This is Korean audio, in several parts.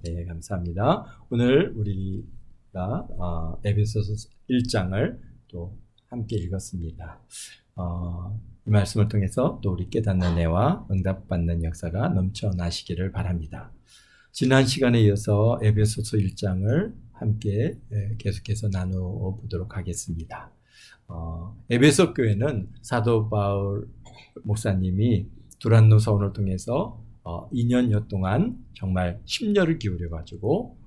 네, 감사합니다. 오늘 우리가 에베소서 1장을 또 함께 읽었습니다. 이 말씀을 통해서 또 우리 깨닫는 은혜와 응답받는 역사가 넘쳐나시기를 바랍니다. 지난 시간에 이어서 에베소서 1장을 함께 계속해서 나누어 보도록 하겠습니다. 에베소 교회는 사도 바울 목사님이 두란노 서원을 통해서 2년여 동안 정말 심려를 기울여가지고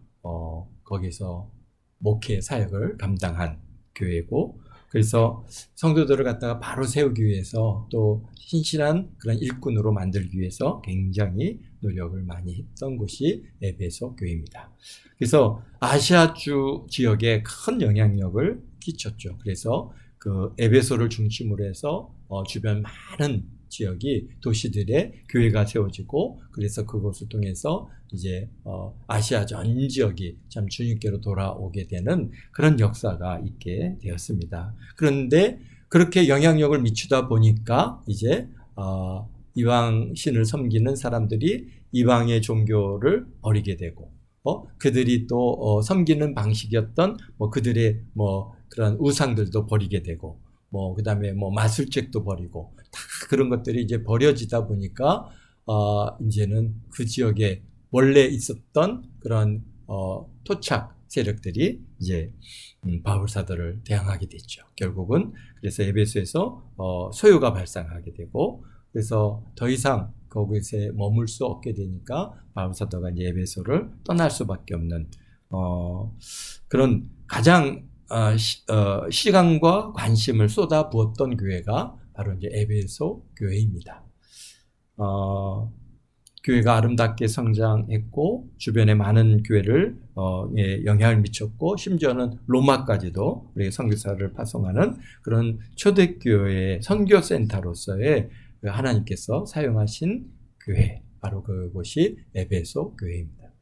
거기서 목회 사역을 감당한 교회고, 그래서 성도들을 갖다가 바로 세우기 위해서 또 신실한 그런 일꾼으로 만들기 위해서 굉장히 노력을 많이 했던 곳이 에베소 교회입니다. 그래서 아시아주 지역에 큰 영향력을 끼쳤죠. 그래서 그 에베소를 중심으로 해서 주변 많은 지역이 도시들의 교회가 세워지고, 그래서 그곳을 통해서 이제 아시아 전 지역이 참 주님께로 돌아오게 되는 그런 역사가 있게 되었습니다. 그런데 그렇게 영향력을 미치다 보니까 이제 이방 신을 섬기는 사람들이 이방의 종교를 버리게 되고, 그들이 또 섬기는 방식이었던 그들의 그런 우상들도 버리게 되고, 그 다음에 마술책도 버리고, 다 그런 것들이 이제 버려지다 보니까, 이제는 그 지역에 원래 있었던 그런, 토착 세력들이 이제, 바울 사도를 대항하게 됐죠. 결국은, 그래서 에베소에서, 소요가 발생하게 되고, 그래서 더 이상 거기서 머물 수 없게 되니까, 바울 사도가 이제 에베소를 떠날 수밖에 없는, 그런 가장 시간과 관심을 쏟아 부었던 교회가 바로 이제 에베소 교회입니다. 교회가 아름답게 성장했고, 주변에 많은 교회를 영향을 미쳤고, 심지어는 로마까지도 우리 선교사를 파송하는 그런 초대교회의 선교센터로서의 하나님께서 사용하신 교회, 바로 그곳이 에베소 교회입니다.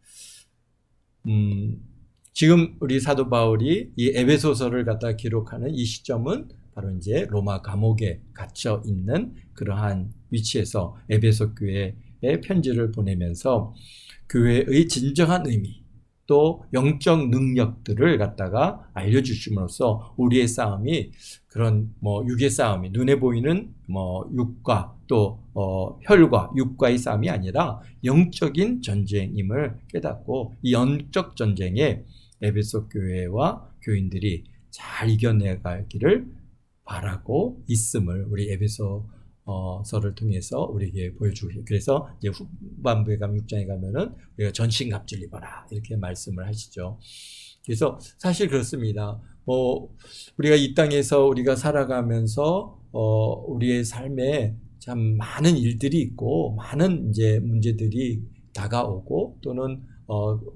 지금 우리 사도 바울이 이 에베소서를 갖다 기록하는 이 시점은 바로 이제 로마 감옥에 갇혀 있는 그러한 위치에서 에베소 교회에 편지를 보내면서 교회의 진정한 의미, 또 영적 능력들을 갖다가 알려주심으로써 우리의 싸움이 그런 육의 싸움이, 눈에 보이는 육과 또 혈과 육과의 싸움이 아니라 영적인 전쟁임을 깨닫고, 이 영적 전쟁에 에베소 교회와 교인들이 잘 이겨내가기를 바라고 있음을 우리 에베소서를 통해서 우리에게 보여주고, 그래서 이제 후반부에 가면 6장에 가면은 우리가 전신갑주를 입어라 이렇게 말씀을 하시죠. 그래서 사실 그렇습니다. 우리가 이 땅에서 우리가 살아가면서 우리의 삶에 참 많은 일들이 있고, 많은 이제 문제들이 다가오고, 또는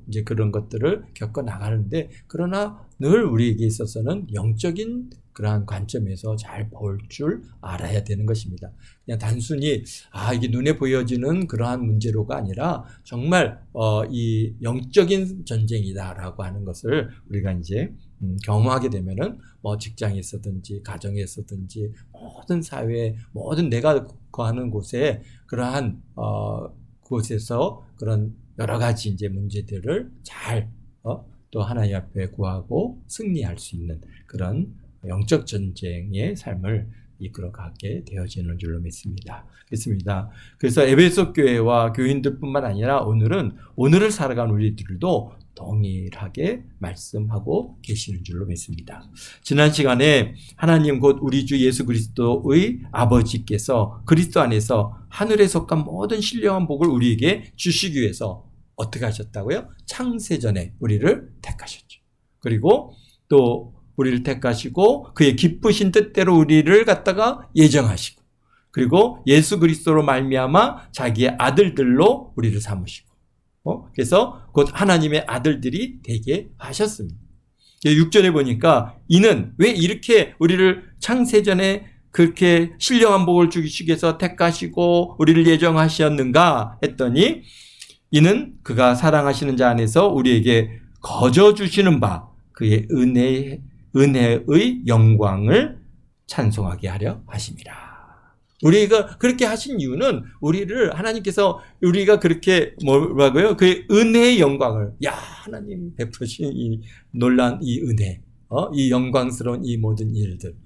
이제 그런 것들을 겪어 나가는데, 그러나 늘 우리에게 있어서는 영적인 그러한 관점에서 잘 볼 줄 알아야 되는 것입니다. 그냥 단순히 이게 눈에 보여지는 그러한 문제로가 아니라 정말 이 영적인 전쟁이다라고 하는 것을 우리가 이제 경험하게 되면은 직장에 있었든지 가정에 있었든지 모든 사회, 모든 내가 거하는 곳에 그러한 곳에서 그런 여러 가지 이제 문제들을 잘 또 하나님 앞에 구하고 승리할 수 있는 그런 영적 전쟁의 삶을 이끌어가게 되어지는 줄로 믿습니다. 그렇습니다. 그래서 에베소 교회와 교인들뿐만 아니라 오늘을 살아가는 우리들도 동일하게 말씀하고 계시는 줄로 믿습니다. 지난 시간에 하나님 곧 우리 주 예수 그리스도의 아버지께서 그리스도 안에서 하늘에 속한 모든 신령한 복을 우리에게 주시기 위해서 어떻게 하셨다고요? 창세전에 우리를 택하셨죠. 그리고 또 우리를 택하시고 그의 기쁘신 뜻대로 우리를 갖다가 예정하시고, 그리고 예수 그리스도로 말미암아 자기의 아들들로 우리를 삼으시고, 그래서 곧 하나님의 아들들이 되게 하셨습니다. 6절에 보니까 이는 왜 이렇게 우리를 창세전에 그렇게 신령한 복을 주시기 위해서 택하시고 우리를 예정하셨는가 했더니, 이는 그가 사랑하시는 자 안에서 우리에게 거저 주시는 바 그의 은혜의 영광을 찬송하게 하려 하심이라. 우리가 그렇게 하신 이유는 우리를 하나님께서 우리가 그렇게 뭐라고요? 그 은혜의 영광을 하나님 베푸신 이 놀란 이 은혜, 이 영광스러운 이 모든 일들.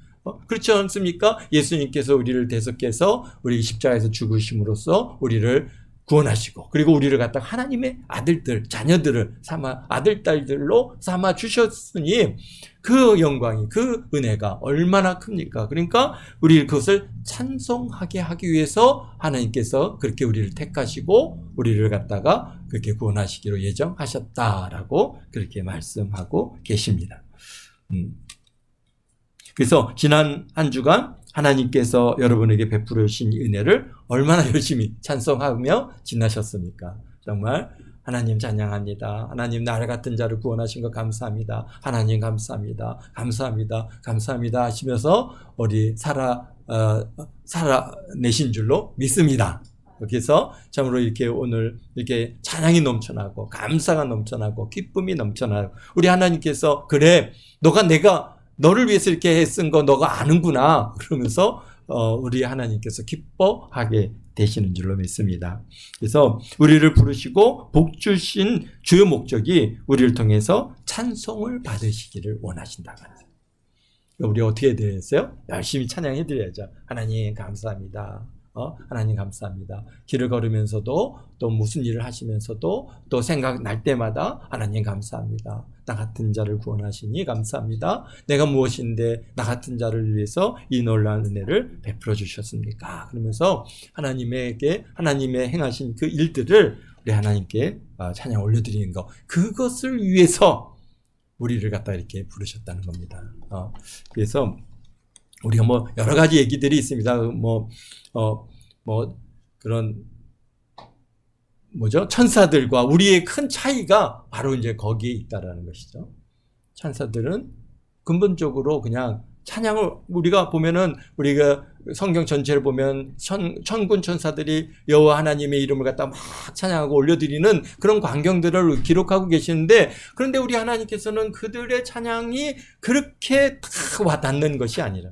그렇지 않습니까? 예수님께서 우리를 대속해서 우리 십자가에서 죽으심으로써 우리를 구원하시고 그리고 우리를 갖다가 하나님의 아들들, 자녀들을 삼아 아들, 딸들로 삼아 주셨으니 그 영광이, 그 은혜가 얼마나 큽니까? 그러니까 우리 그것을 찬송하게 하기 위해서 하나님께서 그렇게 우리를 택하시고 우리를 갖다가 그렇게 구원하시기로 예정하셨다라고 그렇게 말씀하고 계십니다. 그래서 지난 한 주간 하나님께서 여러분에게 베풀어 주신 은혜를 얼마나 열심히 찬송하며 지나셨습니까? 정말 하나님 찬양합니다. 하나님 나를 같은 자를 구원하신 것 감사합니다. 하나님 감사합니다. 감사합니다. 감사합니다 하시면서 우리 살아내신 줄로 믿습니다. 그래서 참으로 이렇게 오늘 이렇게 찬양이 넘쳐나고 감사가 넘쳐나고 기쁨이 넘쳐나고 우리 하나님께서 그래 내가 너를 위해서 이렇게 쓴 거 너가 아는구나 그러면서 우리 하나님께서 기뻐하게 되시는 줄로 믿습니다. 그래서 우리를 부르시고 복 주신 주요 목적이 우리를 통해서 찬송을 받으시기를 원하신다고 하는 거예요. 우리 어떻게 되겠어요? 열심히 찬양해 드려야죠. 하나님 감사합니다. 하나님 감사합니다. 길을 걸으면서도 또 무슨 일을 하시면서도 또 생각날 때마다 하나님 감사합니다. 나 같은 자를 구원하시니 감사합니다. 내가 무엇인데 나 같은 자를 위해서 이 놀라운 은혜를 베풀어 주셨습니까? 그러면서 하나님의 행하신 그 일들을 우리 하나님께 찬양 올려드리는 것, 그것을 위해서 우리를 갖다 이렇게 부르셨다는 겁니다. 그래서 우리가 여러 가지 얘기들이 있습니다. 그런 천사들과 우리의 큰 차이가 바로 이제 거기에 있다라는 것이죠. 천사들은 근본적으로 그냥 찬양을 우리가 보면은 우리가 성경 전체를 보면 천군 천사들이 여호와 하나님의 이름을 갖다 막 찬양하고 올려드리는 그런 광경들을 기록하고 계시는데 그런데 우리 하나님께서는 그들의 찬양이 그렇게 다 와닿는 것이 아니라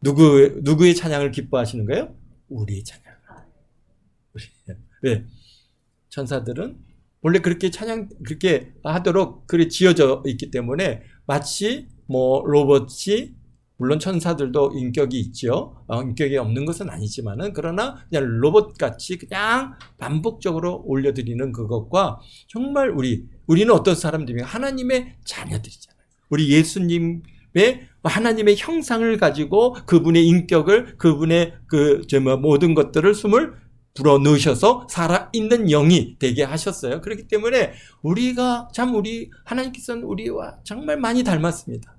누구의 찬양을 기뻐하시는 거예요? 우리의 찬양. 왜? 천사들은 원래 그렇게 그렇게 하도록 그렇게 지어져 있기 때문에 마치 로봇이, 물론 천사들도 인격이 있죠. 인격이 없는 것은 아니지만은 그러나 그냥 로봇같이 그냥 반복적으로 올려드리는 그것과 정말 우리는 어떤 사람들입니까? 하나님의 자녀들이잖아요. 우리 예수님 하나님의 형상을 가지고 그분의 인격을, 그분의 모든 것들을 숨을 불어넣으셔서 살아있는 영이 되게 하셨어요. 그렇기 때문에 하나님께서는 우리와 정말 많이 닮았습니다.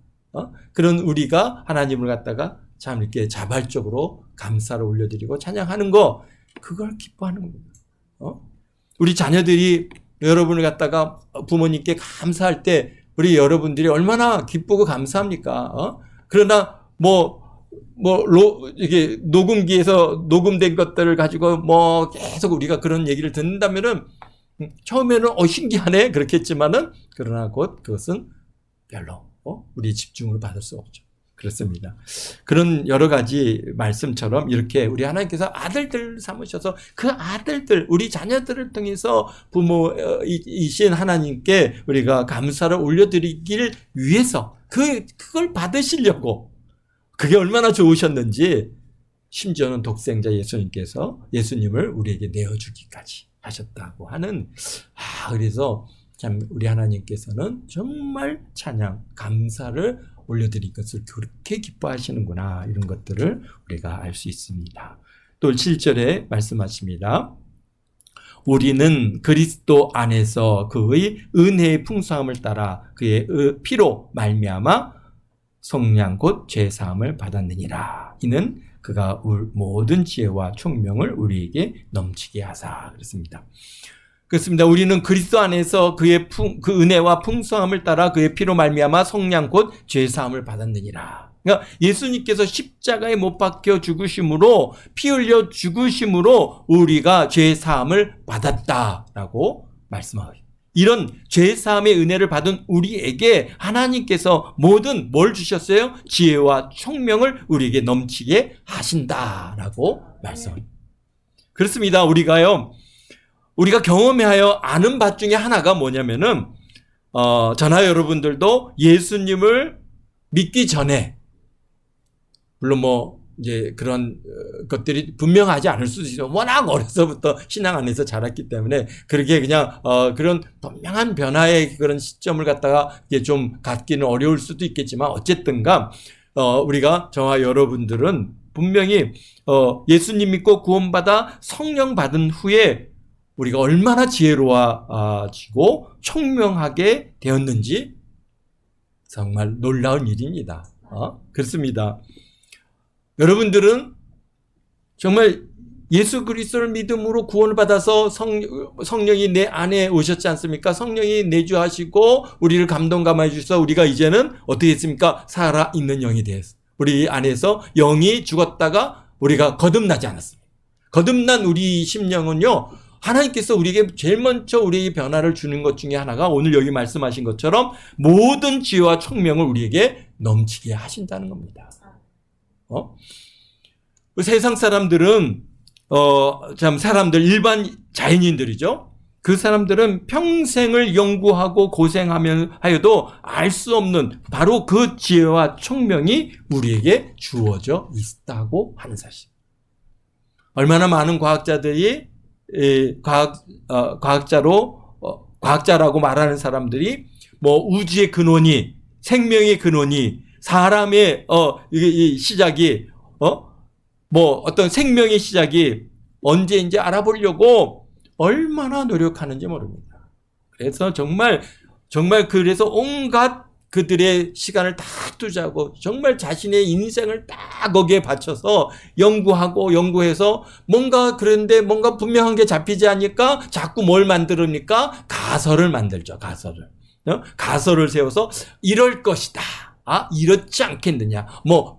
그런 우리가 하나님을 갖다가 참 이렇게 자발적으로 감사를 올려드리고 찬양하는 거, 그걸 기뻐하는 겁니다. 우리 자녀들이 여러분을 갖다가 부모님께 감사할 때 우리 여러분들이 얼마나 기쁘고 감사합니까? 그러나 이게 녹음기에서 녹음된 것들을 가지고 계속 우리가 그런 얘기를 듣는다면은 처음에는 신기하네 그렇겠지만은 그러나 곧 그것은 별로 우리 집중을 받을 수 없죠. 그렇습니다. 그런 여러 가지 말씀처럼 이렇게 우리 하나님께서 아들들 삼으셔서 그 아들들, 우리 자녀들을 통해서 부모이신 하나님께 우리가 감사를 올려드리길 위해서 그걸 받으시려고, 그게 얼마나 좋으셨는지 심지어는 독생자 예수님을 우리에게 내어주기까지 하셨다고 하는, 그래서 참 우리 하나님께서는 정말 찬양, 감사를 올려드릴 것을 그렇게 기뻐하시는구나, 이런 것들을 우리가 알 수 있습니다. 또 7절에 말씀하십니다. 우리는 그리스도 안에서 그의 은혜의 풍성함을 따라 그의 피로 말미암아 속량 곧 죄사함을 받았느니라. 이는 그가 모든 지혜와 총명을 우리에게 넘치게 하사. 그렇습니다. 그렇습니다. 우리는 그리스도 안에서 그의 그 은혜와 풍성함을 따라 그의 피로 말미암아 속량 곧 죄사함을 받았느니라. 그러니까 예수님께서 십자가에 못 박혀 죽으심으로, 피 흘려 죽으심으로 우리가 죄사함을 받았다라고 말씀하고, 이런 죄사함의 은혜를 받은 우리에게 하나님께서 모든 뭘 주셨어요? 지혜와 총명을 우리에게 넘치게 하신다라고 말씀합니다. 그렇습니다. 우리가 경험하여 아는 바 중에 하나가 뭐냐면은 저나 여러분들도 예수님을 믿기 전에, 물론 이제 그런 것들이 분명하지 않을 수도 있어요. 워낙 어려서부터 신앙 안에서 자랐기 때문에 그렇게 그냥 그런 분명한 변화의 그런 시점을 갖다가 이제 좀 갖기는 어려울 수도 있겠지만, 어쨌든가 우리가 저와 여러분들은 분명히 예수님 믿고 구원받아 성령 받은 후에 우리가 얼마나 지혜로워지고 총명하게 되었는지 정말 놀라운 일입니다. 그렇습니다. 여러분들은 정말 예수 그리스도를 믿음으로 구원을 받아서 성령이 내 안에 오셨지 않습니까? 성령이 내주하시고 우리를 감동감화해 주셔서 우리가 이제는 어떻게 했습니까? 살아있는 영이 되었어요. 우리 안에서 영이 죽었다가 우리가 거듭나지 않았습니다. 거듭난 우리 심령은요, 하나님께서 우리에게 제일 먼저 우리에게 변화를 주는 것 중에 하나가 오늘 여기 말씀하신 것처럼 모든 지혜와 총명을 우리에게 넘치게 하신다는 겁니다. 세상 사람들은 일반 자연인들이죠. 그 사람들은 평생을 연구하고 고생하여도 알 수 없는 바로 그 지혜와 총명이 우리에게 주어져 있다고 하는 사실. 얼마나 많은 과학자들이 과학자라고 말하는 사람들이 우주의 근원이, 생명의 근원이, 사람의 이 시작이 어떤 생명의 시작이 언제인지 알아보려고 얼마나 노력하는지 모릅니다. 그래서 정말 그래서 온갖 그들의 시간을 다 투자하고 정말 자신의 인생을 다 거기에 바쳐서 연구해서 그런데 뭔가 분명한 게 잡히지 않으니까 자꾸 뭘 만들니까 가설을 만들죠. 가설을 세워서 이럴 것이다. 이렇지 않겠느냐.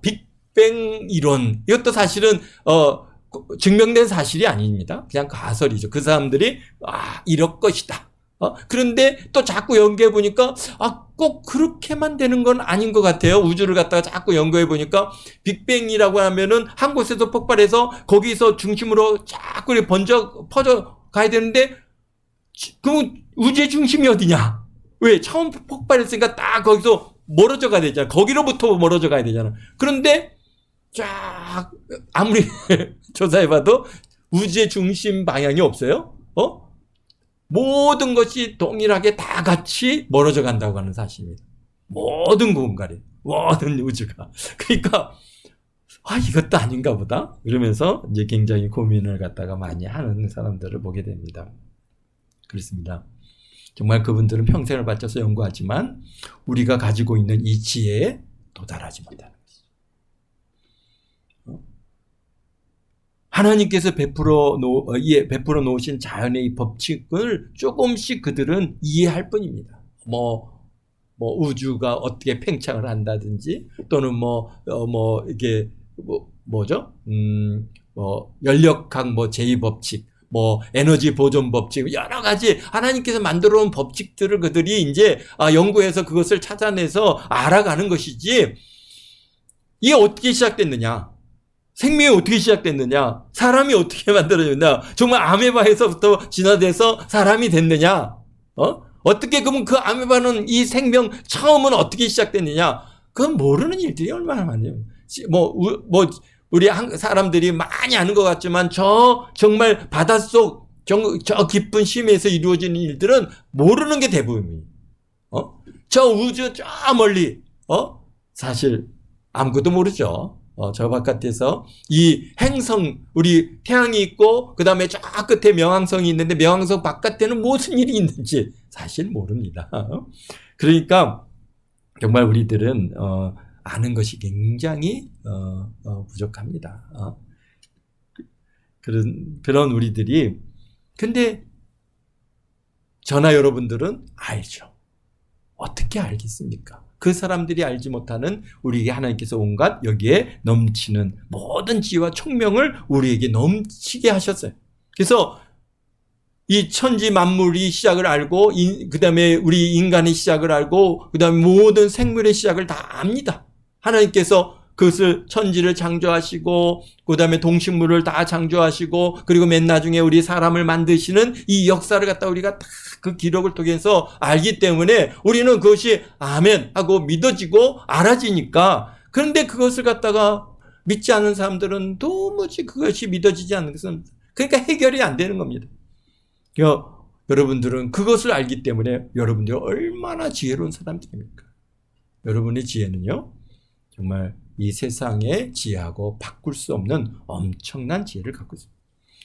빅뱅 이론. 이것도 사실은 증명된 사실이 아닙니다. 그냥 가설이죠. 그 사람들이 이럴 것이다. 그런데 또 자꾸 연구해 보니까 꼭 그렇게만 되는 건 아닌 것 같아요. 우주를 갖다가 자꾸 연구해 보니까 빅뱅이라고 하면은 한 곳에서 폭발해서 거기서 중심으로 자꾸 퍼져 가야 되는데, 그럼 우주의 중심이 어디냐? 왜? 처음 폭발했으니까 딱 거기서 멀어져 가야 되잖아. 거기로부터 멀어져 가야 되잖아. 그런데 쫙 아무리 조사해봐도 우주의 중심 방향이 없어요. 모든 것이 동일하게 다 같이 멀어져 간다고 하는 사실입니다. 모든 공간이, 모든 우주가. 그러니까 이것도 아닌가 보다. 그러면서 이제 굉장히 고민을 갖다가 많이 하는 사람들을 보게 됩니다. 그렇습니다. 정말 그분들은 평생을 바쳐서 연구하지만 우리가 가지고 있는 이 지혜에 도달하지 못하는 것이죠. 하나님께서 베풀어 놓으신 자연의 이 법칙을 조금씩 그들은 이해할 뿐입니다. 우주가 어떻게 팽창을 한다든지, 또는 이게 뭐죠? 연력학 제2법칙, 에너지 보존 법칙, 여러 가지 하나님께서 만들어 놓은 법칙들을 그들이 이제 연구해서 그것을 찾아내서 알아가는 것이지, 이게 어떻게 시작됐느냐? 생명이 어떻게 시작됐느냐? 사람이 어떻게 만들어졌느냐? 정말 아메바에서부터 진화돼서 사람이 됐느냐? 어떻게 그러면 그 아메바는 이 생명 처음은 어떻게 시작됐느냐? 그건 모르는 일들이 얼마나 많아요. 우리 사람들이 많이 아는 것 같지만 정말 바닷속 저 깊은 심해에서 이루어지는 일들은 모르는 게 대부분이에요. 저 우주 저 멀리 사실 아무것도 모르죠. 저 바깥에서 이 행성, 우리 태양이 있고 그 다음에 저 끝에 명왕성이 있는데 명왕성 바깥에는 무슨 일이 있는지 사실 모릅니다. 그러니까 정말 우리들은 아는 것이 굉장히 부족합니다. 그런 우리들이, 근데 저나 여러분들은 알죠. 어떻게 알겠습니까? 그 사람들이 알지 못하는 우리에게 하나님께서 온갖 여기에 넘치는 모든 지혜와 총명을 우리에게 넘치게 하셨어요. 그래서 이 천지 만물이 시작을 알고 그 다음에 우리 인간의 시작을 알고 그 다음에 모든 생물의 시작을 다 압니다. 하나님께서 그것을 천지를 창조하시고 그 다음에 동식물을 다 창조하시고 그리고 맨 나중에 우리 사람을 만드시는 이 역사를 갖다 우리가 다 그 기록을 통해서 알기 때문에 우리는 그것이 아멘 하고 믿어지고 알아지니까, 그런데 그것을 갖다가 믿지 않는 사람들은 도무지 그것이 믿어지지 않는 것은, 그러니까 해결이 안 되는 겁니다. 여러분들은 그것을 알기 때문에 여러분들이 얼마나 지혜로운 사람들입니까? 여러분의 지혜는요, 정말 이 세상의 지혜하고 바꿀 수 없는 엄청난 지혜를 갖고 있습니다.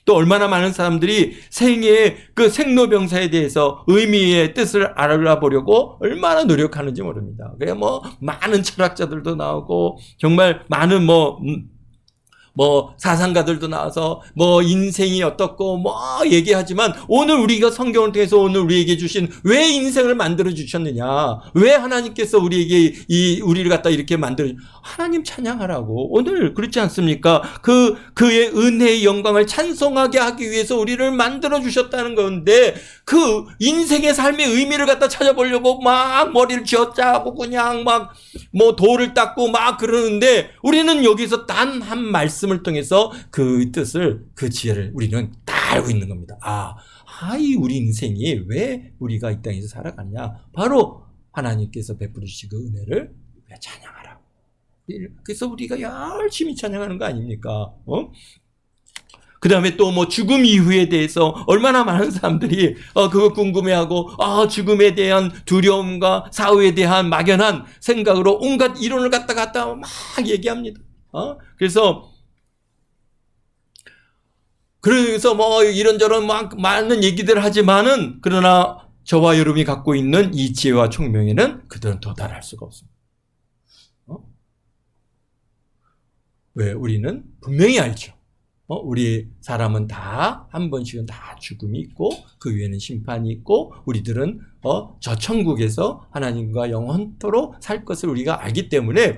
또 얼마나 많은 사람들이 생애의 그 생로병사에 대해서 의미의 뜻을 알아보려고 얼마나 노력하는지 모릅니다. 그래 많은 철학자들도 나오고 정말 많은 사상가들도 나와서 인생이 어떻고 얘기하지만, 오늘 우리가 성경을 통해서 오늘 우리에게 주신 왜 인생을 만들어 주셨느냐, 왜 하나님께서 우리에게 우리를 갖다 이렇게 만들어, 하나님 찬양하라고. 오늘 그렇지 않습니까? 그의 은혜의 영광을 찬송하게 하기 위해서 우리를 만들어 주셨다는 건데, 그 인생의 삶의 의미를 갖다 찾아보려고 막 머리를 쥐어짜고 그냥 돌을 닦고 그러는데, 우리는 여기서 단 한 말씀을 통해서 그 뜻을, 그 지혜를 우리는 다 알고 있는 겁니다. 이 우리 인생이 왜 우리가 이 땅에서 살아가냐, 바로 하나님께서 베풀어 주신 그 은혜를 찬양하라고. 그래서 우리가 열심히 찬양하는 거 아닙니까? 그 다음에 또 죽음 이후에 대해서 얼마나 많은 사람들이 그거 궁금해하고, 죽음에 대한 두려움과 사후에 대한 막연한 생각으로 온갖 이론을 갖다 막 얘기합니다. 그래서 이런저런 많은 얘기들을 하지만은, 그러나 저와 여러분이 갖고 있는 이 지혜와 총명에는 그들은 도달할 수가 없습니다. 왜? 우리는 분명히 알죠. 우리 사람은 다 한 번씩은 다 죽음이 있고 그 위에는 심판이 있고, 우리들은 저 천국에서 하나님과 영원토록 살 것을 우리가 알기 때문에,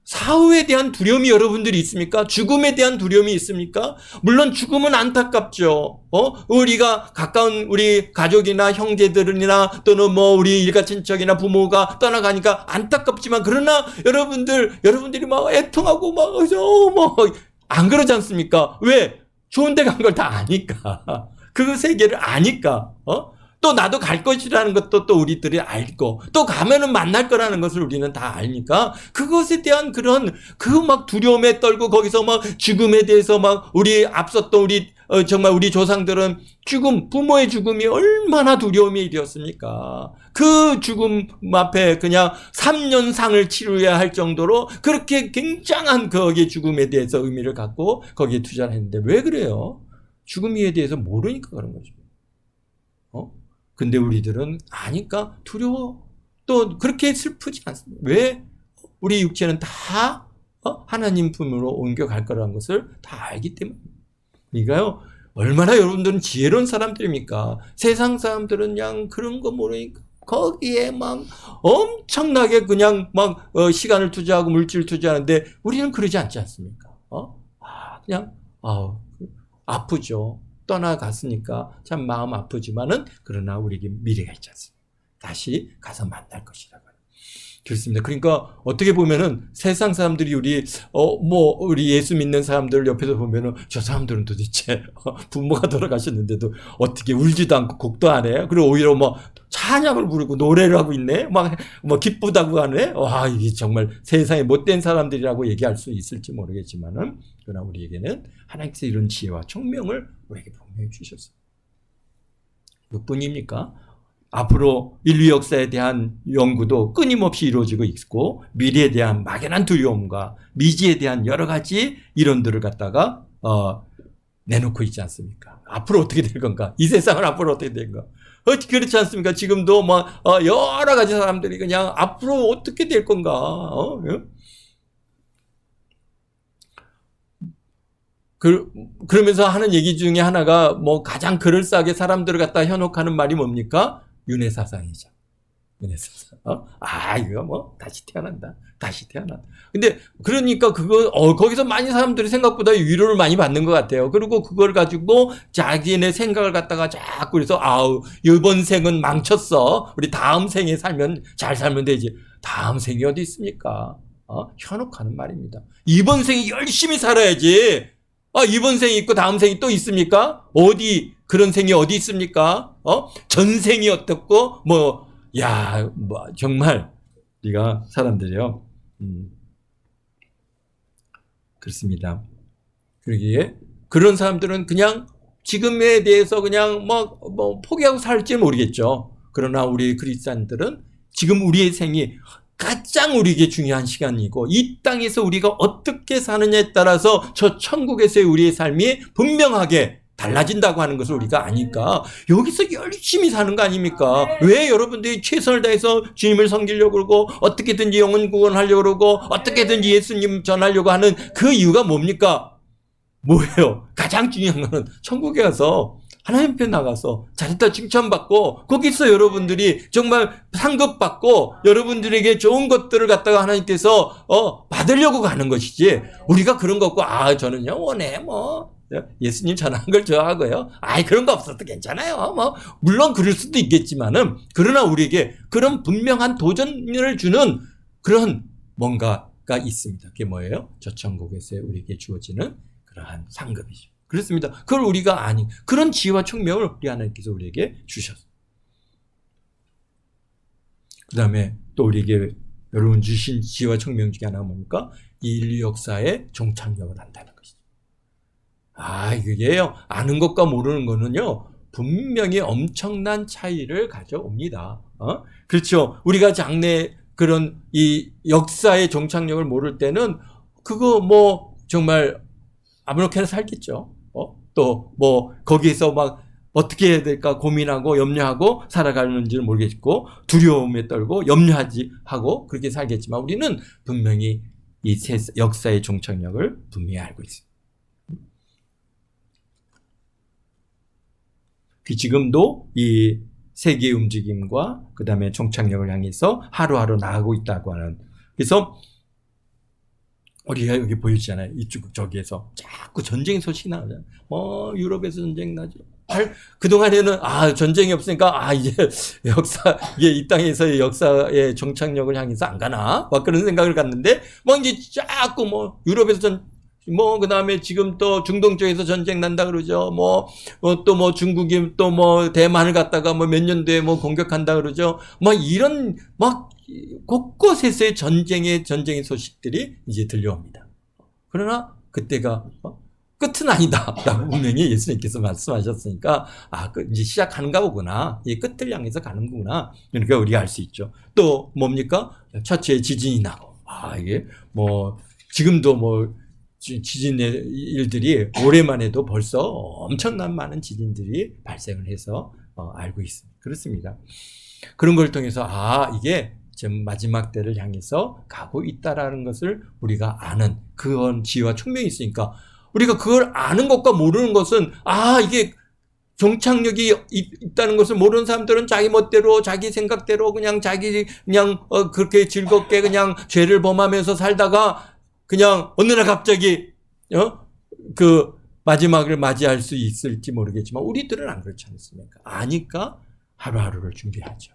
사후에 대한 두려움이 여러분들이 있습니까? 죽음에 대한 두려움이 있습니까? 물론 죽음은 안타깝죠. 우리가 가까운 우리 가족이나 형제들이나 또는 우리 일가 친척이나 부모가 떠나가니까 안타깝지만, 그러나 여러분들이 애통하고 안 그러지 않습니까? 왜? 좋은 데 간 걸 다 아니까. 그 세계를 아니까. 또 나도 갈 것이라는 것도 또 우리들이 알고, 또 가면은 만날 거라는 것을 우리는 다 아니까, 그것에 대한 그런 두려움에 떨고, 거기서 죽음에 대해서 우리 앞섰던 정말 우리 조상들은 부모의 죽음이 얼마나 두려움의 일이었습니까? 그 죽음 앞에 그냥 3년상을 치루어야 할 정도로 그렇게 굉장한 거기에 죽음에 대해서 의미를 갖고 거기에 투자를 했는데, 왜 그래요? 죽음에 대해서 모르니까 그런 거죠. 근데 우리들은 아니까 두려워. 또 그렇게 슬프지 않습니다. 왜? 우리 육체는 다 하나님 품으로 옮겨갈 거라는 것을 다 알기 때문입니다. 그러니까요, 얼마나 여러분들은 지혜로운 사람들입니까? 세상 사람들은 그냥 그런 거 모르니까 거기에 엄청나게 그냥 시간을 투자하고 물질을 투자하는데, 우리는 그러지 않지 않습니까? 그냥 아프죠. 떠나갔으니까 참 마음 아프지만은, 그러나 우리에게 미래가 있지 않습니까? 다시 가서 만날 것이라고. 그렇습니다. 그러니까 어떻게 보면은 세상 사람들이 우리 예수 믿는 사람들 옆에서 보면은, 저 사람들은 도대체 부모가 돌아가셨는데도 어떻게 울지도 않고 곡도 안 해? 그리고 오히려 찬양을 부르고 노래를 하고 있네? 기쁘다고 하네? 이게 정말 세상에 못된 사람들이라고 얘기할 수 있을지 모르겠지만은, 그러나 우리에게는 하나님께서 이런 지혜와 총명을 우리에게 분명히 주셨어요. 몇 분입니까? 앞으로 인류 역사에 대한 연구도 끊임없이 이루어지고 있고, 미래에 대한 막연한 두려움과 미지에 대한 여러 가지 이론들을 갖다가 내놓고 있지 않습니까? 앞으로 어떻게 될 건가? 이 세상은 앞으로 어떻게 될 건가? 그렇지 않습니까? 지금도 여러 가지 사람들이 그냥 앞으로 어떻게 될 건가? 그러면서 하는 얘기 중에 하나가 가장 그럴싸하게 사람들을 갖다 현혹하는 말이 뭡니까? 윤회사상이죠. 은혜서. 이거 뭐 다시 태어난다. 다시 태어난다. 근데 그러니까 거기서 많이 사람들이 생각보다 위로를 많이 받는 것 같아요. 그리고 그걸 가지고 자기네 생각을 갖다가 자꾸 그래서 이번 생은 망쳤어. 우리 다음 생에 잘 살면 되지. 다음 생이 어디 있습니까? 현혹하는 말입니다. 이번 생이 열심히 살아야지. 이번 생이 있고 다음 생이 또 있습니까? 그런 생이 어디 있습니까? 전생이 어떻고, 정말, 우리가 사람들이요. 그렇습니다. 그러기에, 그런 사람들은 그냥 지금에 대해서 그냥 포기하고 살지 모르겠죠. 그러나 우리 그리스도인들은 지금 우리의 생이 가장 우리에게 중요한 시간이고 이 땅에서 우리가 어떻게 사느냐에 따라서 저 천국에서의 우리의 삶이 분명하게 달라진다고 하는 것을 우리가 아니까 여기서 열심히 사는 거 아닙니까? 왜 여러분들이 최선을 다해서 주님을 섬기려고 그러고 어떻게든지 영혼 구원하려고 그러고 어떻게든지 예수님 전하려고 하는 그 이유가 뭡니까? 뭐예요? 가장 중요한 거는 천국에 가서 하나님 앞에 나가서 잘했다 칭찬받고 거기서 여러분들이 정말 상급받고 여러분들에게 좋은 것들을 갖다가 하나님께서 받으려고 가는 것이지 우리가 그런 거 없고 저는요 원해 예수님 전하는 걸 좋아하고요. 그런 거 없어도 괜찮아요. 물론 그럴 수도 있겠지만은 그러나 우리에게 그런 분명한 도전을 주는 그런 뭔가가 있습니다. 그게 뭐예요? 저 천국에서 우리에게 주어지는 그러한 상급이죠. 그렇습니다. 그걸 우리가 그런 지혜와 총명을 우리 하나님께서 우리에게 주셨어요. 그 다음에 또 우리에게 여러분 주신 지혜와 총명 중에 하나가 뭡니까? 이 인류 역사에 종착역을 한다는 것이죠. 이게요. 아는 것과 모르는 거는요. 분명히 엄청난 차이를 가져옵니다. 그렇죠. 우리가 장래 그런 이 역사의 종착역을 모를 때는 그거 정말 아무렇게나 살겠죠. 또 거기에서 어떻게 해야 될까 고민하고 염려하고 살아가는지를 모르겠고 두려움에 떨고 하고 그렇게 살겠지만 우리는 분명히 이 역사의 종착역을 분명히 알고 있습니다. 지금도 이 세계의 움직임과 그 다음에 종착역을 향해서 하루하루 나아가고 있다고 하는. 그래서 우리가 여기 보여주잖아요. 이쪽 저기에서 자꾸 전쟁 소식이 나오잖아요. 유럽에서 전쟁 나죠. 그동안에는 전쟁이 없으니까 이제 이 땅에서의 역사의 종착역을 향해서 안 가나? 그런 생각을 갖는데 이제 자꾸 유럽에서 그 다음에 지금 또 중동 쪽에서 전쟁 난다 그러죠. 또 중국이 또 대만을 갖다가 몇 년 뒤에 공격한다 그러죠. 이런 곳곳에서의 전쟁의 소식들이 이제 들려옵니다. 그러나 그때가 끝은 아니다라고 분명히 예수님께서 말씀하셨으니까 이제 시작하는가 보구나. 이 끝을 향해서 가는 거구나. 그러니까 우리가 알 수 있죠. 또 뭡니까? 차체에 지진이 나고 이게 지금도 지진의 일들이 올해만 해도 벌써 엄청난 많은 지진들이 발생을 해서 알고 있습니다. 그렇습니다. 그런 걸 통해서 이게 지금 마지막 때를 향해서 가고 있다라는 것을 우리가 아는 그런 지혜와 총명이 있으니까 우리가 그걸 아는 것과 모르는 것은 이게 종착역이 있다는 것을 모르는 사람들은 자기 멋대로 자기 생각대로 그냥 그렇게 즐겁게 그냥 죄를 범하면서 살다가 그냥 어느 날 갑자기 그 마지막을 맞이할 수 있을지 모르겠지만 우리들은 안 그렇지 않습니까? 아니까 하루하루를 준비하죠.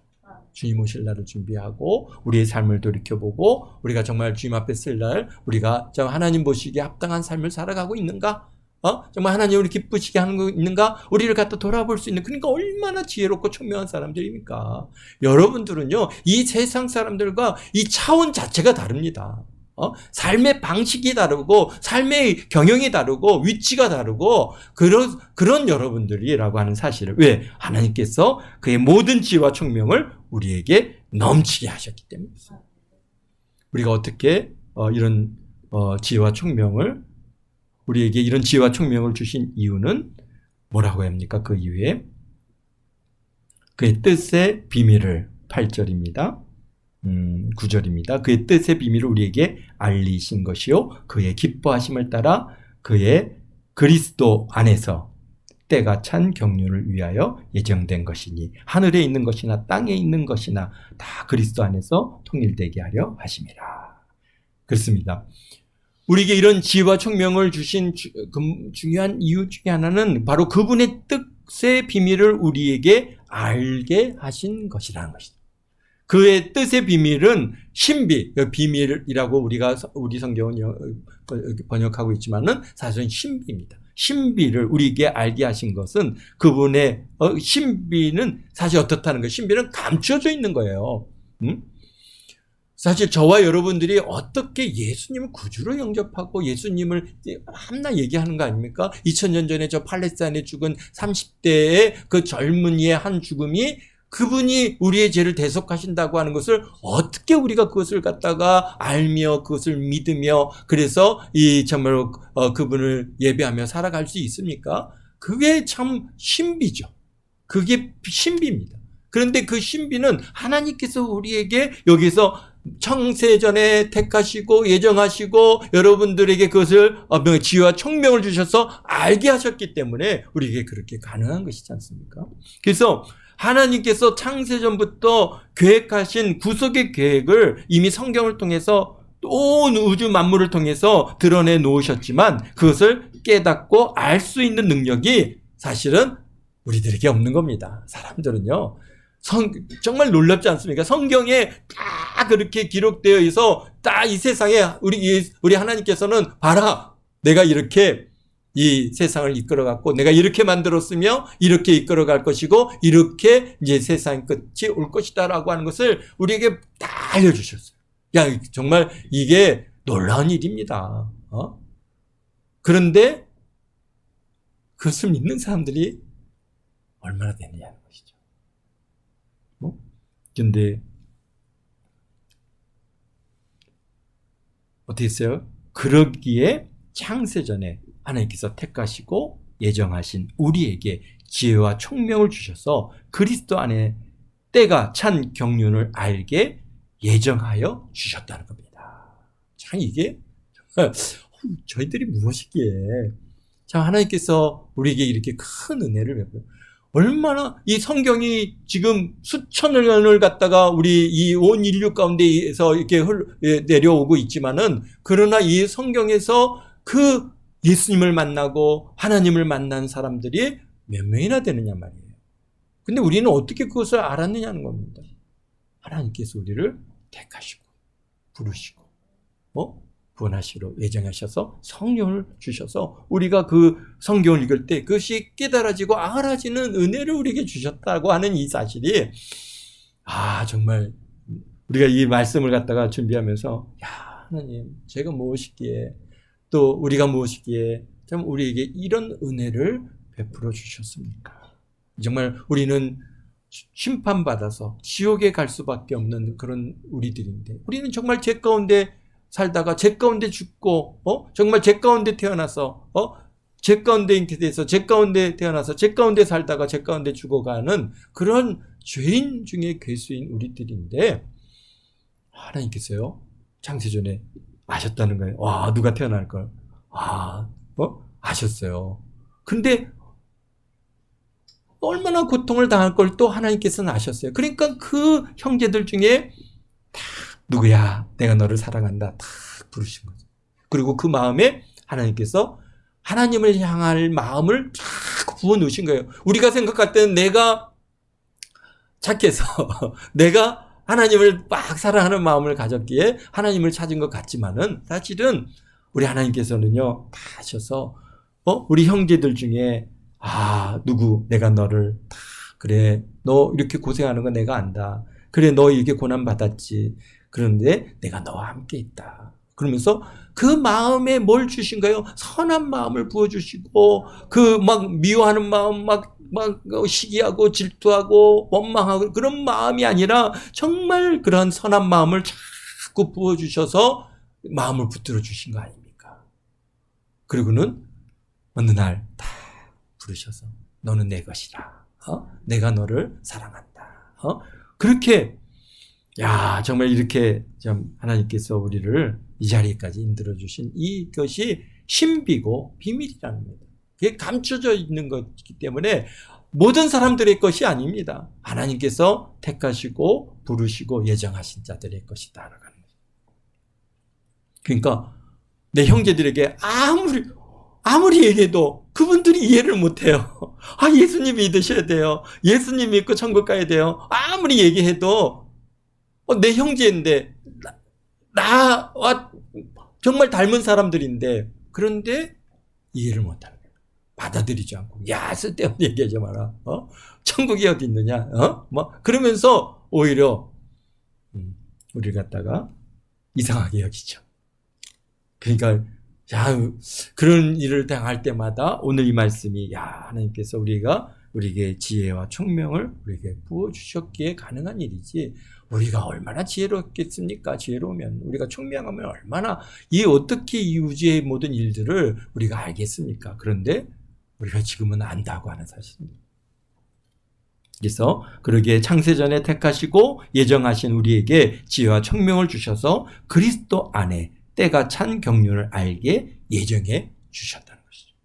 주님 오실 날을 준비하고 우리의 삶을 돌이켜보고 우리가 정말 주님 앞에 쓸 날 우리가 하나님 보시기에 합당한 삶을 살아가고 있는가? 정말 하나님을 기쁘시게 하는 거 있는가? 우리를 갖다 돌아볼 수 있는 그러니까 얼마나 지혜롭고 총명한 사람들입니까? 여러분들은요 이 세상 사람들과 이 차원 자체가 다릅니다. 삶의 방식이 다르고 삶의 경영이 다르고 위치가 다르고 그런 여러분들이라고 하는 사실을 왜? 하나님께서 그의 모든 지혜와 총명을 우리에게 넘치게 하셨기 때문입니다. 우리가 어떻게 이런 지혜와 총명을 우리에게 이런 지혜와 총명을 주신 이유는 뭐라고 합니까? 그 이유에 그의 뜻의 비밀을 8절입니다. 9절입니다. 그의 뜻의 비밀을 우리에게 알리신 것이요 그의 기뻐하심을 따라 그의 그리스도 안에서 때가 찬 경륜을 위하여 예정된 것이니 하늘에 있는 것이나 땅에 있는 것이나 다 그리스도 안에서 통일되게 하려 하심이라. 그렇습니다. 우리에게 이런 지혜와 총명을 주신 중요한 이유 중에 하나는 바로 그분의 뜻의 비밀을 우리에게 알게 하신 것이라는 것이죠. 그의 뜻의 비밀은 신비, 비밀이라고 우리 성경은 번역하고 있지만은 사실은 신비입니다. 신비를 우리에게 알게 하신 것은 그분의 신비는 사실 어떻다는 거예요? 신비는 감춰져 있는 거예요. 사실 저와 여러분들이 어떻게 예수님을 구주로 영접하고 예수님을 한나 얘기하는 거 아닙니까? 2000년 전에 저 팔레스타인에 죽은 30대의 그 젊은이의 한 죽음이 그분이 우리의 죄를 대속하신다고 하는 것을 어떻게 우리가 그것을 갖다가 알며 그것을 믿으며 그래서 정말 그분을 예배하며 살아갈 수 있습니까? 그게 참 신비죠. 그게 신비입니다. 그런데 그 신비는 하나님께서 우리에게 여기서 창세전에 택하시고 예정하시고 여러분들에게 그것을 지혜와 총명을 주셔서 알게 하셨기 때문에 우리에게 그렇게 가능한 것이지 않습니까? 그래서 하나님께서 창세전부터 계획하신 구속의 계획을 이미 성경을 통해서 온 우주 만물을 통해서 드러내 놓으셨지만 그것을 깨닫고 알 수 있는 능력이 사실은 우리들에게 없는 겁니다. 사람들은요. 정말 놀랍지 않습니까? 성경에 딱 그렇게 기록되어 있어 딱 이 세상에 우리 하나님께서는 봐라 내가 이렇게 이 세상을 이끌어갔고 내가 이렇게 만들었으며 이렇게 이끌어갈 것이고 이렇게 이제 세상의 끝이 올 것이다라고 하는 것을 우리에게 다 알려주셨어요. 야 정말 이게 놀라운 일입니다. 그런데 그것을 믿는 사람들이 얼마나 되느냐는 것이죠. 그런데 어떻게 했어요? 그러기에 창세전에 하나님께서 택하시고 예정하신 우리에게 지혜와 총명을 주셔서 그리스도 안에 때가 찬 경륜을 알게 예정하여 주셨다는 겁니다. 참 이게 저희들이 무엇이기에 참 하나님께서 우리에게 이렇게 큰 은혜를 베풀어요. 얼마나 이 성경이 지금 수천여 년을 갖다가 우리 이 온 인류 가운데에서 이렇게 내려오고 있지만은 그러나 이 성경에서 그 예수님을 만나고 하나님을 만난 사람들이 몇 명이나 되느냐 말이에요. 근데 우리는 어떻게 그것을 알았느냐는 겁니다. 하나님께서 우리를 택하시고 부르시고 구원하시러 예정하셔서 성령을 주셔서 우리가 그 성경을 읽을 때 그것이 깨달아지고 알아지는 은혜를 우리에게 주셨다고 하는 이 사실이 정말 우리가 이 말씀을 갖다가 준비하면서 하나님 제가 무엇이기에 또 우리가 무엇이기에 참 우리에게 이런 은혜를 베풀어 주셨습니까? 정말 우리는 심판받아서 지옥에 갈 수밖에 없는 그런 우리들인데 우리는 정말 죄 가운데 살다가 죄 가운데 죽고 정말 죄 가운데 태어나서 죄 가운데 잉태돼서 죄 가운데 태어나서 죄 가운데 살다가 죄 가운데 죽어가는 그런 죄인 중에 괴수인 우리들인데 하나님께서요 창세전에 아셨다는 거예요. 와 누가 태어날 걸 아셨어요. 근데 얼마나 고통을 당할 걸 또 하나님께서는 아셨어요. 그러니까 그 형제들 중에 다 누구야 내가 너를 사랑한다 다 부르신 거죠. 그리고 그 마음에 하나님께서 하나님을 향할 마음을 딱 부어놓으신 거예요. 우리가 생각할 때는 내가 착해서 내가 하나님을 막 사랑하는 마음을 가졌기에 하나님을 찾은 것 같지만은 사실은 우리 하나님께서는요 다 하셔서 우리 형제들 중에 누구 내가 너를 다 그래 너 이렇게 고생하는 거 내가 안다. 그래 너 이렇게 고난 받았지. 그런데 내가 너와 함께 있다. 그러면서 그 마음에 뭘 주신 거예요? 선한 마음을 부어주시고 그 막 미워하는 마음 막 시기하고 질투하고 원망하고 그런 마음이 아니라 정말 그런 선한 마음을 자꾸 부어주셔서 마음을 붙들어 주신 거 아닙니까? 그리고는 어느 날 다 부르셔서 너는 내 것이다. 내가 너를 사랑한다. 그렇게 정말 이렇게 좀 하나님께서 우리를 이 자리까지 인들어 주신 이것이 신비고 비밀이라는 겁니다. 그게 감춰져 있는 것이기 때문에 모든 사람들의 것이 아닙니다. 하나님께서 택하시고 부르시고 예정하신 자들의 것이다라고 하는 거죠. 그러니까 내 형제들에게 아무리 얘기해도 그분들이 이해를 못해요. 예수님 믿으셔야 돼요. 예수님 믿고 천국 가야 돼요. 아무리 얘기해도 내 형제인데 나와 정말 닮은 사람들인데 그런데 이해를 못하는 거예요. 받아들이지 않고 쓸데없는 얘기하지 마라. 천국이 어디 있느냐. 그러면서 오히려 우리를 갖다가 이상하게 여기죠. 그러니까 그런 일을 당할 때마다 오늘 이 말씀이 하나님께서 우리에게 지혜와 총명을 우리에게 부어주셨기에 가능한 일이지 우리가 얼마나 지혜롭겠습니까? 지혜로우면 우리가 총명하면 얼마나 어떻게 이 우주의 모든 일들을 우리가 알겠습니까? 그런데 우리가 지금은 안다고 하는 사실입니다. 그래서 그러기에 창세전에 택하시고 예정하신 우리에게 지혜와 총명을 주셔서 그리스도 안에 때가 찬 경륜을 알게 예정해 주셨다는 것이죠.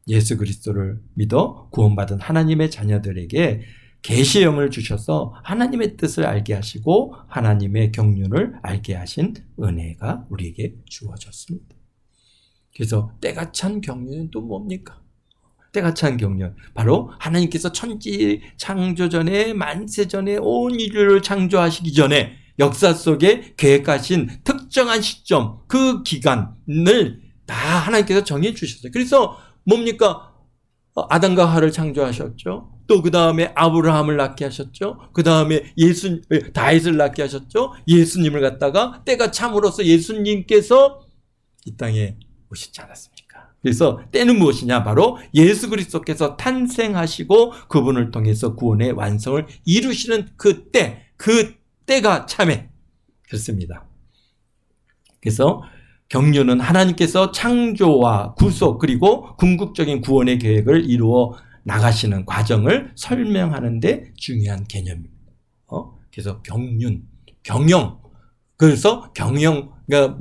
예수 그리스도를 믿어 구원받은 하나님의 자녀들에게 계시의 영을 주셔서 하나님의 뜻을 알게 하시고 하나님의 경륜을 알게 하신 은혜가 우리에게 주어졌습니다. 그래서 때가 찬 경륜은 또 뭡니까? 때가 찬 경륜, 바로 하나님께서 천지 창조 전에 만세 전에 온 인류를 창조하시기 전에 역사 속에 계획하신 특정한 시점, 그 기간을 다 하나님께서 정해 주셨어요. 그래서 뭡니까? 아담과 하와를 창조하셨죠. 또 그 다음에 아브라함을 낳게 하셨죠. 그 다음에 다윗을 낳게 하셨죠. 예수님을 갖다가 때가 참으로써 예수님께서 이 땅에 오시지 않았습니까? 그래서 때는 무엇이냐? 바로 예수 그리스도께서 탄생하시고 그분을 통해서 구원의 완성을 이루시는 그 때가 참에 그렇습니다. 그래서 경륜은 하나님께서 창조와 구속 그리고 궁극적인 구원의 계획을 이루어 나가시는 과정을 설명하는 데 중요한 개념입니다. 그래서 경영. 그래서 그러니까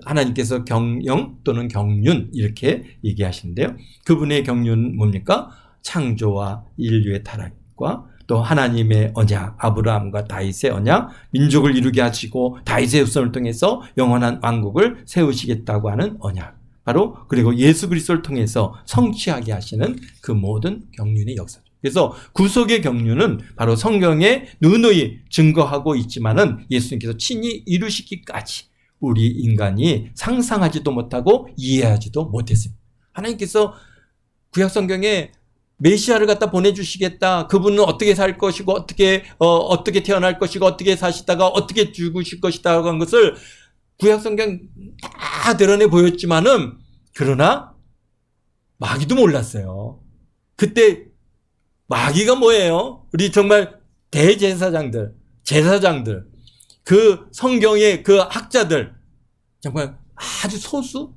하나님께서 경영 또는 경륜 이렇게 얘기하시는데요. 그분의 경륜은 뭡니까? 창조와 인류의 타락과 또 하나님의 언약, 아브라함과 다윗의 언약, 민족을 이루게 하시고 다윗의 후손을 통해서 영원한 왕국을 세우시겠다고 하는 언약. 바로 그리고 예수 그리스도를 통해서 성취하게 하시는 그 모든 경륜의 역사죠. 그래서 구속의 경륜은 바로 성경에 누누이 증거하고 있지만은 예수님께서 친히 이루시기까지 우리 인간이 상상하지도 못하고 이해하지도 못했습니다. 하나님께서 구약 성경에 메시아를 갖다 보내주시겠다. 그분은 어떻게 살 것이고 어떻게 태어날 것이고 어떻게 사시다가 어떻게 죽으실 것이다 하는 것을 구약 성경 다 드러내 보였지만은 그러나 마귀도 몰랐어요. 그때 마귀가 뭐예요? 우리 정말 대제사장들, 제사장들, 그 성경의 그 학자들 정말 아주 소수,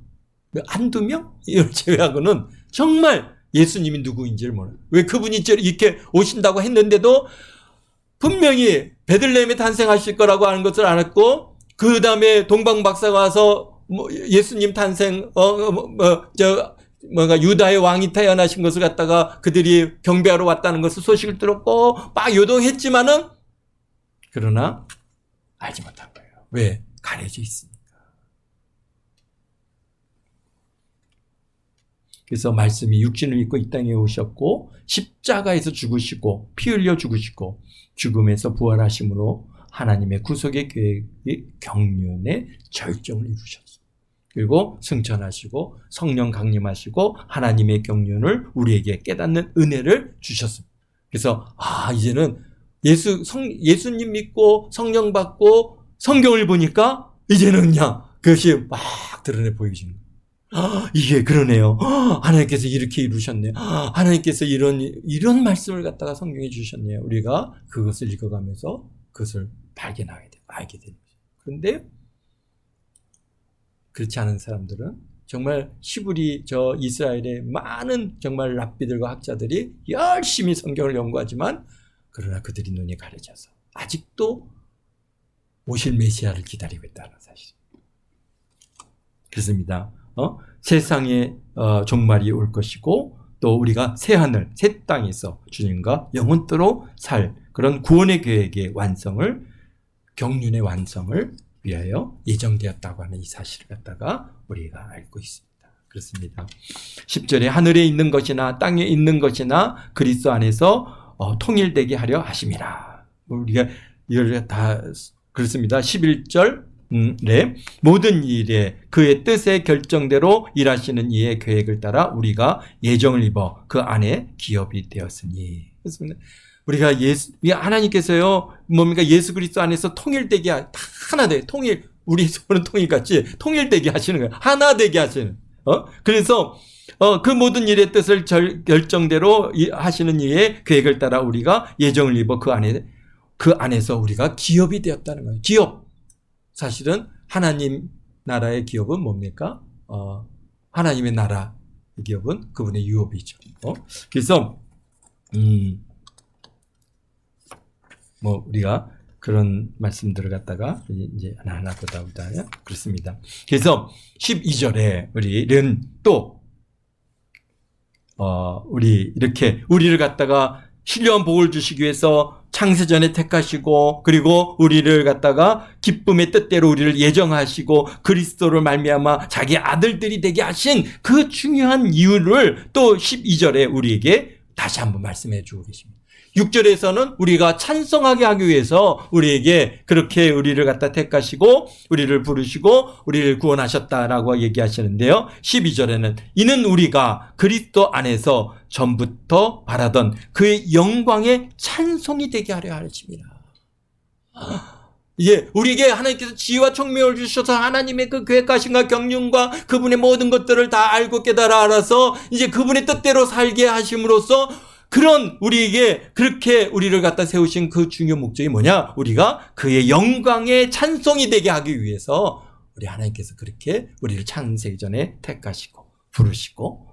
한두 명 이걸 제외하고는 정말 예수님이 누구인지를 몰라요. 왜 그분이 이렇게 오신다고 했는데도 분명히 베들레헴에 탄생하실 거라고 하는 것을 알았고 그 다음에 동방박사가 와서 예수님 탄생, 유다의 왕이 태어나신 것을 갖다가 그들이 경배하러 왔다는 것을 소식을 들었고 막 요동했지만은 그러나 알지 못한 거예요. 왜? 가려져 있으니까. 그래서 말씀이 육신을 입고 이 땅에 오셨고 십자가에서 죽으시고 피 흘려 죽으시고 죽음에서 부활하심으로 하나님의 구속의 계획의 경륜의 절정을 이루셨어요. 그리고 승천하시고 성령 강림하시고 하나님의 경륜을 우리에게 깨닫는 은혜를 주셨습니다. 그래서 이제는 예수님 믿고 성령 받고 성경을 보니까 이제는 그냥 그것이 막 드러내 보이시는 거예요. 이게 그러네요. 하나님께서 이렇게 이루셨네요. 하나님께서 이런 말씀을 갖다가 성경에 주셨네요. 우리가 그것을 읽어가면서 그것을 알게 되는 거죠. 그런데 그렇지 않은 사람들은 정말 시부리 이스라엘의 많은 정말 랍비들과 학자들이 열심히 성경을 연구하지만 그러나 그들이 눈이 가려져서 아직도 오실 메시아를 기다리고 있다는 사실입니다. 그렇습니다. 세상의 종말이 올 것이고 또 우리가 새 하늘, 새 땅에서 주님과 영원토록 살 그런 구원의 계획의 완성을 경륜의 완성을 위하여 예정되었다고 하는 이 사실을 갖다가 우리가 알고 있습니다. 그렇습니다. 10절에 하늘에 있는 것이나 땅에 있는 것이나 그리스도 안에서 통일되게 하려 하심이라. 우리가 이걸 다 그렇습니다. 11절 모든 일에 그의 뜻의 결정대로 일하시는 이의 계획을 따라 우리가 예정을 입어 그 안에 기업이 되었으니. 그렇습니다. 우리가 하나님께서요, 뭡니까? 예수 그리스도 안에서 통일되게, 다 하나 돼. 통일, 우리 소는 통일같이 통일되게 하시는 거예요. 하나 되게 하시는. 그래서, 그 모든 일의 뜻을 결정대로 하시는 이의 계획을 따라 우리가 예정을 입어 그 안에서 우리가 기업이 되었다는 거예요. 기업. 사실은 하나님 나라의 기업은 뭡니까? 하나님의 나라 기업은 그분의 유업이죠. 그래서, 우리가 그런 말씀들을 갖다가 이제 하나하나 보다 그렇습니다. 그래서 12절에 우리는 또, 우리 이렇게 우리를 갖다가 신령한 복을 주시기 위해서 창세전에 택하시고 그리고 우리를 갖다가 기쁨의 뜻대로 우리를 예정하시고 그리스도를 말미암아 자기 아들들이 되게 하신 그 중요한 이유를 또 12절에 우리에게 다시 한번 말씀해 주고 계십니다. 6절에서는 우리가 찬송하게 하기 위해서 우리에게 그렇게 우리를 갖다 택하시고 우리를 부르시고 우리를 구원하셨다라고 얘기하시는데요. 12절에는 이는 우리가 그리스도 안에서 전부터 바라던 그의 영광의 찬송이 되게 하려 하십니다. 이제 우리에게 하나님께서 지혜와 총명을 주셔서 하나님의 그 계획하신과 경륜과 그분의 모든 것들을 다 알고 깨달아 알아서 이제 그분의 뜻대로 살게 하심으로써 그런 우리에게 그렇게 우리를 갖다 세우신 그 중요 목적이 뭐냐? 우리가 그의 영광의 찬송이 되게 하기 위해서 우리 하나님께서 그렇게 우리를 창세기 전에 택하시고 부르시고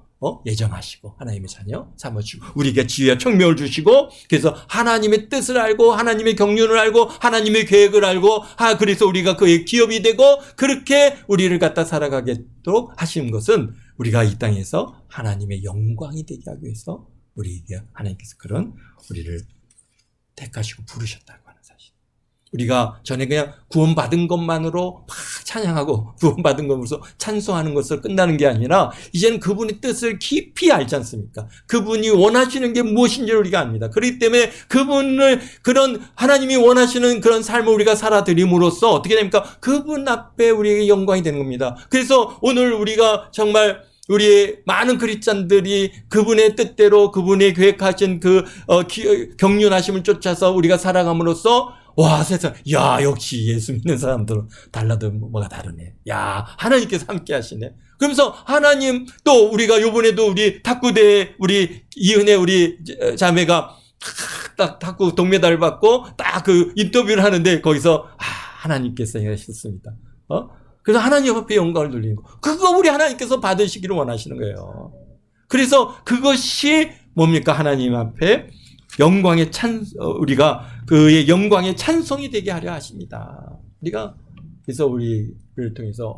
예정하시고 하나님의 자녀 삼아주고 우리에게 지혜와 총명을 주시고 그래서 하나님의 뜻을 알고 하나님의 경륜을 알고 하나님의 계획을 알고 그래서 우리가 그의 기업이 되고 그렇게 우리를 갖다 살아가도록 하시는 것은 우리가 이 땅에서 하나님의 영광이 되게 하기 위해서 우리에게 하나님께서 그런 우리를 택하시고 부르셨다고 하는 사실. 우리가 전에 그냥 구원받은 것만으로 막 찬양하고 구원받은 것으로 찬송하는 것으로 끝나는 게 아니라 이제는 그분의 뜻을 깊이 알지 않습니까? 그분이 원하시는 게 무엇인지를 우리가 압니다. 그렇기 때문에 그분을 그런 하나님이 원하시는 그런 삶을 우리가 살아드림으로써 어떻게 됩니까? 그분 앞에 우리에게 영광이 되는 겁니다. 그래서 오늘 우리가 정말 우리의 많은 크리스찬들이 그분의 뜻대로 그분의 계획하신 그 경륜하심을 쫓아서 우리가 살아감으로써 와 세상 역시 예수 믿는 사람들은 달라도 뭐가 다르네. 하나님께서 함께 하시네. 그러면서 하나님 또 우리가 요번에도 우리 탁구대회 우리 이은혜 우리 자매가 딱 탁구 동메달을 받고 딱 그 인터뷰를 하는데 거기서 하나님께서 하셨습니다. 그래서 하나님 앞에 영광을 돌리는 거. 그거 우리 하나님께서 받으시기를 원하시는 거예요. 그래서 그것이 뭡니까? 하나님 앞에 영광의 우리가 그의 영광의 찬송이 되게 하려 하십니다. 우리가 그래서 우리를 통해서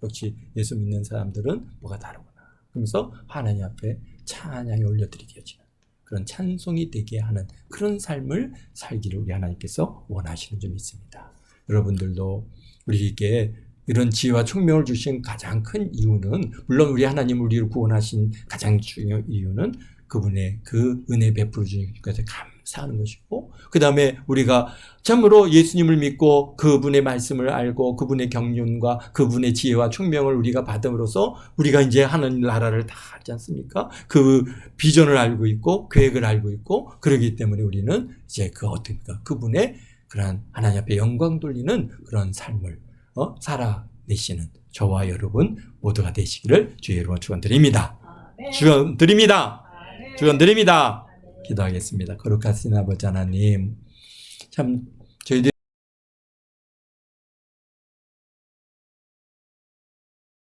역시 예수 믿는 사람들은 뭐가 다르구나. 그러면서 하나님 앞에 찬양이 올려드리게 해지는 그런 찬송이 되게 하는 그런 삶을 살기를 우리 하나님께서 원하시는 점이 있습니다. 여러분들도 우리에게 이런 지혜와 총명을 주신 가장 큰 이유는 물론 우리 하나님 우리를 구원하신 가장 중요한 이유는 그분의 그 은혜 베풀어 주신 것에 감사하는 것이고 그 다음에 우리가 참으로 예수님을 믿고 그분의 말씀을 알고 그분의 경륜과 그분의 지혜와 총명을 우리가 받음으로써 우리가 이제 하나님 나라를 다 알지 않습니까? 그 비전을 알고 있고 계획을 알고 있고 그러기 때문에 우리는 이제 그분의 그러한 하나님 앞에 영광 돌리는 그런 삶을 살아내시는 저와 여러분 모두가 되시기를 주의 이름으로 축원드립니다. 축원드립니다. 축원드립니다. 기도하겠습니다. 거룩하신 아버지 하나님, 참 저희들